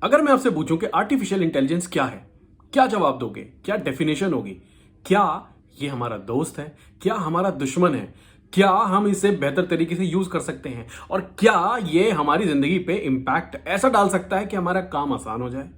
अगर मैं आपसे पूछूं कि आर्टिफिशियल इंटेलिजेंस क्या है, क्या जवाब दोगे? क्या डेफिनेशन होगी? क्या ये हमारा दोस्त है? क्या हमारा दुश्मन है? क्या हम इसे बेहतर तरीके से यूज कर सकते हैं? और क्या ये हमारी जिंदगी पे इंपैक्ट ऐसा डाल सकता है कि हमारा काम आसान हो जाए?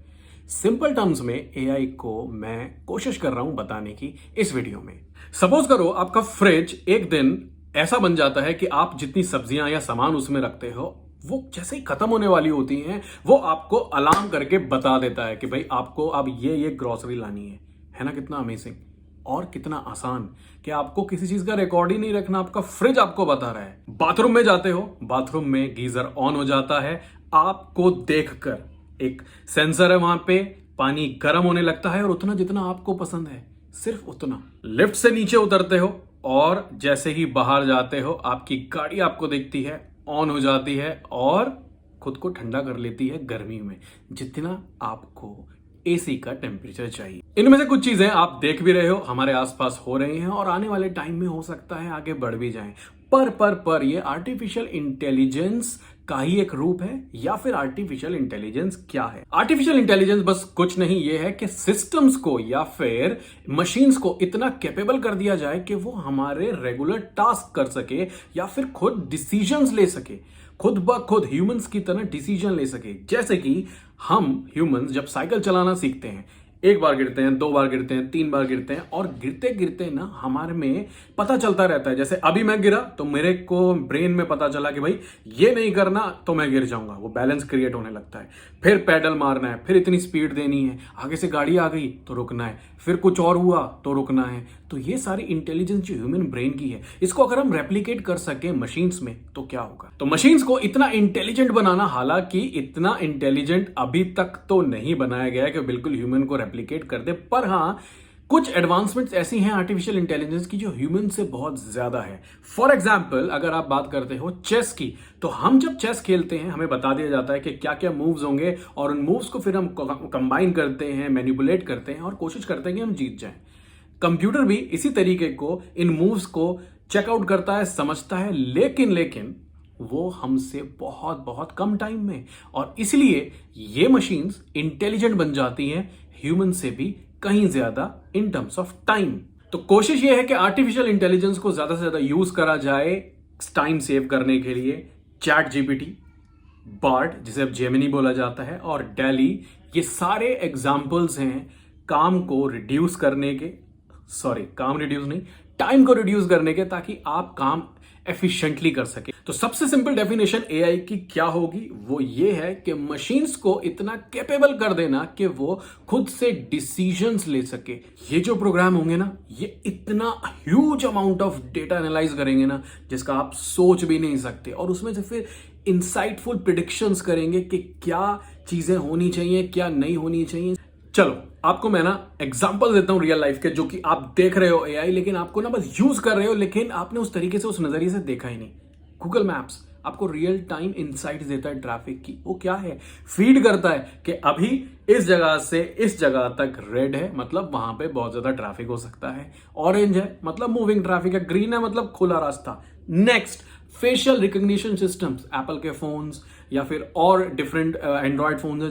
सिंपल टर्म्स में एआई को मैं कोशिश कर रहा हूं बताने की इस वीडियो में। सपोज करो आपका फ्रिज एक दिन ऐसा बन जाता है कि आप जितनी सब्जियां या सामान उसमें रखते हो वो जैसे ही खत्म होने वाली होती हैं वो आपको अलार्म करके बता देता है कि भाई आपको अब ये ग्रोसरी लानी है ना? कितना अमेजिंग और कितना आसान कि आपको किसी चीज का रिकॉर्ड ही नहीं रखना, आपका फ्रिज आपको बता रहा है। बाथरूम में जाते हो, बाथरूम में गीजर ऑन हो जाता है, आपको देखकर एक सेंसर है वहां पे, पानी गर्म होने लगता है और उतना जितना आपको पसंद है सिर्फ उतना। लिफ्ट से नीचे उतरते हो और जैसे ही बाहर जाते हो आपकी गाड़ी आपको देखती है, ऑन हो जाती है और खुद को ठंडा कर लेती है गर्मी में जितना आपको एसी का टेम्परेचर चाहिए। इनमें से कुछ चीजें आप देख भी रहे हो, हमारे आसपास हो रही हैं और आने वाले टाइम में हो सकता है आगे बढ़ भी जाएं। पर ये आर्टिफिशियल इंटेलिजेंस का ही एक रूप है या फिर आर्टिफिशियल इंटेलिजेंस क्या है? आर्टिफिशियल इंटेलिजेंस बस कुछ नहीं, ये है कि सिस्टम्स को या फिर मशीन्स को इतना कैपेबल कर दिया जाए कि वो हमारे रेगुलर टास्क कर सके या फिर खुद डिसीजंस ले सके, खुद ब खुद ह्यूमंस की तरह डिसीजन ले सके। जैसे कि हम ह्यूमंस जब साइकिल चलाना सीखते हैं, एक बार गिरते हैं, दो बार गिरते हैं, तीन बार गिरते हैं और गिरते गिरते ना हमारे में पता चलता रहता है। जैसे अभी मैं गिरा तो मेरे को ब्रेन में पता चला कि भाई ये नहीं करना तो मैं गिर जाऊंगा, वो बैलेंस क्रिएट होने लगता है। फिर पैडल मारना है, फिर इतनी स्पीड देनी है, आगे से गाड़ी आ गई तो रुकना है, फिर कुछ और हुआ तो रुकना है। तो ये सारी इंटेलिजेंस जो ह्यूमन ब्रेन की है, इसको अगर हम रेप्लिकेट कर सके मशीन्स में तो क्या होगा? तो मशीन्स को इतना इंटेलिजेंट बनाना, हालांकि इतना इंटेलिजेंट अभी तक तो नहीं बनाया गया है कि बिल्कुल ह्यूमन को रेप्लिकेट कर दे, पर हाँ कुछ एडवांसमेंट्स ऐसी हैं आर्टिफिशियल इंटेलिजेंस की जो ह्यूमन से बहुत ज्यादा है। फॉर एग्जाम्पल अगर आप बात करते हो चेस की, तो हम जब चेस खेलते हैं हमें बता दिया जाता है कि क्या क्या मूव्स होंगे और उन मूव्स को फिर हम कंबाइन करते हैं, मैनिपुलेट करते हैं और कोशिश करते हैं कि हम जीत जाएं। कंप्यूटर भी इसी तरीके को, इन मूव्स को चेकआउट करता है, समझता है, लेकिन वो हमसे बहुत बहुत कम टाइम में, और इसलिए ये मशीन्स इंटेलिजेंट बन जाती हैं ह्यूमन से भी कहीं ज्यादा इन टर्म्स ऑफ टाइम। तो कोशिश ये है कि आर्टिफिशियल इंटेलिजेंस को ज्यादा से ज्यादा यूज करा जाए टाइम सेव करने के लिए। चैट जीपीटी, बार्ड जिसे अब जेमिनी बोला जाता है, और डैली, ये सारे एग्जाम्पल्स हैं काम को रिड्यूस करने के, काम रिड्यूस नहीं, टाइम को रिड्यूस करने के, ताकि आप काम एफिशिएंटली कर सके। तो सबसे सिंपल डेफिनेशन एआई की क्या होगी? वो ये है कि मशीन्स को इतना कैपेबल कर देना कि वो खुद से डिसीजंस ले सके। ये जो प्रोग्राम होंगे ना, ये इतना huge amount of data analyse करेंगे ना जिसका आप सोच भी नहीं सकते, और उसमें से फिर इंसाइटफुल प्रिडिक्शंस करेंगे कि क्या चीजें होनी चाहिए, क्या नहीं होनी चाहिए। चलो आपको मैं ना एग्जांपल देता हूं रियल लाइफ के, जो कि आप देख रहे हो एआई, लेकिन आपको ना बस यूज कर रहे हो, लेकिन आपने उस तरीके से, उस नजरिए से देखा ही नहीं। गूगल मैप्स आपको रियल टाइम इंसाइट्स देता है ट्रैफिक की। वो क्या है? फीड करता है कि अभी इस जगह से इस जगह तक रेड है, मतलब वहां पे बहुत ज्यादा ट्रैफिक हो सकता है। ऑरेंज है मतलब मूविंग ट्रैफिक है, ग्रीन है मतलब खुला रास्ता। Next, facial recognition systems, Apple के फोन्स या फिर और डिफरेंट एंड्रॉयड फोन है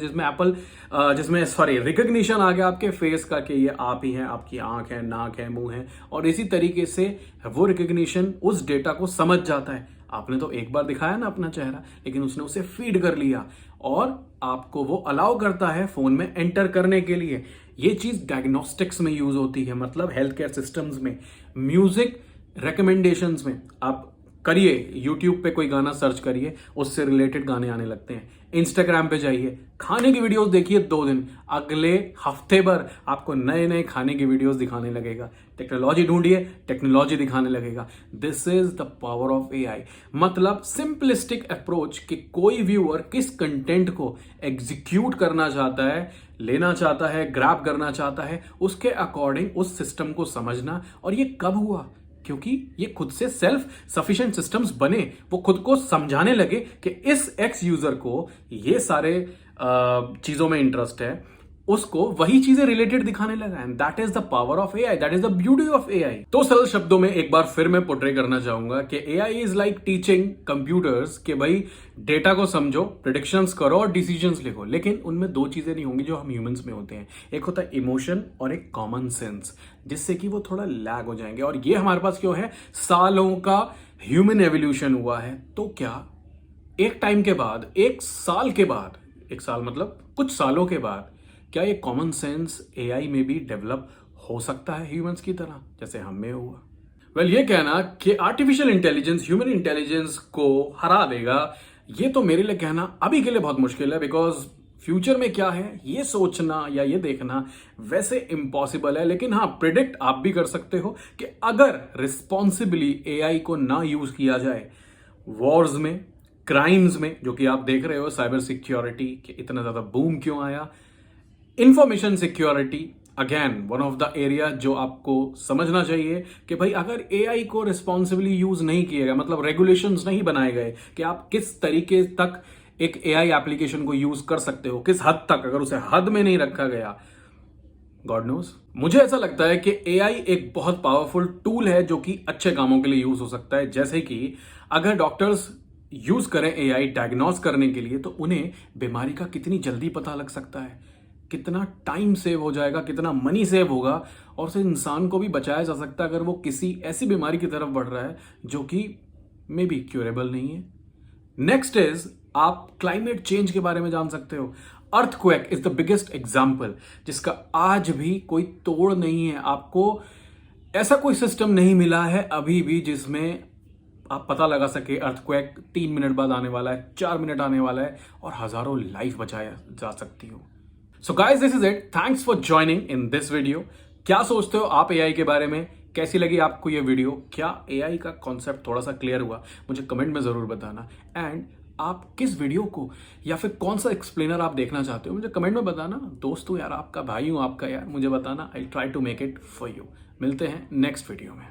जिसमें रिकॉग्निशन आ गया आपके फेस का कि ये आप ही हैं, आपकी आंख है, नाक है, मुंह है, और इसी तरीके से वो रिकॉग्निशन उस डेटा को समझ जाता है। आपने तो एक बार दिखाया ना अपना चेहरा, लेकिन उसने उसे फीड कर लिया और आपको वो अलाउ करता है फोन में एंटर करने के लिए। ये चीज डायग्नोस्टिक्स में यूज होती है, मतलब हेल्थ केयर सिस्टम्स में, म्यूजिक रिकमेंडेशंस में। आप करिए यूट्यूब पे कोई गाना सर्च करिए, उससे रिलेटेड गाने आने लगते हैं। इंस्टाग्राम पे जाइए, खाने की वीडियोस देखिए 2 दिन, अगले हफ्ते भर आपको नए नए खाने की वीडियोस दिखाने लगेगा। टेक्नोलॉजी ढूंढिए, टेक्नोलॉजी दिखाने लगेगा। This is the power of AI. मतलब सिंपलिस्टिक अप्रोच कि कोई व्यूअर किस कंटेंट को एग्जीक्यूट करना चाहता है, लेना चाहता है, ग्रैब करना चाहता है, उसके अकॉर्डिंग उस सिस्टम को समझना। और ये कब हुआ? क्योंकि ये खुद से सेल्फ सफिशिएंट सिस्टम्स बने, वो खुद को समझाने लगे कि इस एक्स यूजर को ये सारे चीजों में इंटरेस्ट है, उसको वही चीजें रिलेटेड दिखाने लगा। And that is the power of AI, that is the beauty of AI. तो सरल शब्दों में एक बार फिर मैं पोर्ट्रे करना चाहूंगा कि AI is like teaching computers कि भाई डेटा को समझो, प्रिडिक्शंस करो और डिसीजंस लिखो। लेकिन उनमें दो चीजें नहीं होंगी जो हम ह्यूमंस में होते हैं, एक होता है इमोशन और एक कॉमन सेंस, जिससे कि वो थोड़ा लैग हो जाएंगे। और ये हमारे पास क्यों है? सालों का ह्यूमन एवोल्यूशन हुआ है। तो क्या एक टाइम के बाद, एक साल के बाद, एक साल मतलब कुछ सालों के बाद, क्या ये कॉमन सेंस एआई में भी डेवलप हो सकता है ह्यूमंस की तरह जैसे हम में हुआ? वेल, ये कहना कि आर्टिफिशियल इंटेलिजेंस ह्यूमन इंटेलिजेंस को हरा देगा, ये तो मेरे लिए कहना अभी के लिए बहुत मुश्किल है। बिकॉज फ्यूचर में क्या है ये सोचना या ये देखना वैसे इम्पॉसिबल है। लेकिन हाँ, प्रिडिक्ट आप भी कर सकते हो कि अगर रिस्पॉन्सिबली एआई को ना यूज किया जाए वॉर्स में, क्राइम्स में, जो कि आप देख रहे हो साइबर सिक्योरिटी कि इतना ज्यादा बूम क्यों आया, information security again one of the area जो आपको समझना चाहिए कि भाई अगर एआई को रिस्पॉन्सिबली यूज नहीं किया गया, मतलब रेगुलेशंस नहीं बनाए गए कि आप किस तरीके तक एक एआई एप्लीकेशन को यूज कर सकते हो, किस हद तक, अगर उसे हद में नहीं रखा गया, गॉड नोज। मुझे ऐसा लगता है कि एआई एक बहुत पावरफुल टूल है जो कि अच्छे कामों के लिए यूज हो सकता है। जैसे कि अगर डॉक्टर्स यूज करें एआई डायग्नोस करने के लिए, तो उन्हें बीमारी का कितनी जल्दी पता लग सकता है, कितना टाइम सेव हो जाएगा, कितना मनी सेव होगा, और उसे इंसान को भी बचाया जा सकता है अगर वो किसी ऐसी बीमारी की तरफ बढ़ रहा है जो कि मे बी क्यूरेबल नहीं है। नेक्स्ट इज, आप क्लाइमेट चेंज के बारे में जान सकते हो। Earthquake is the biggest example जिसका आज भी कोई तोड़ नहीं है। आपको ऐसा कोई सिस्टम नहीं मिला है अभी भी जिसमें आप पता लगा सके अर्थक्वेक 3 मिनट बाद आने वाला है, 4 मिनट आने वाला है, और हजारों लाइफ बचाया जा सकती हो। So guys, this is it. Thanks for joining in this video. क्या सोचते हो आप एआई के बारे में? कैसी लगी आपको ये वीडियो? क्या एआई का कॉन्सेप्ट थोड़ा सा क्लियर हुआ? मुझे कमेंट में जरूर बताना। एंड आप किस वीडियो को या फिर कौन सा एक्सप्लेनर आप देखना चाहते हो मुझे कमेंट में बताना। दोस्त हूं यार, आपका भाई हूं आपका यार, मुझे बताना। I try to make it for you. मिलते हैं नेक्स्ट वीडियो में।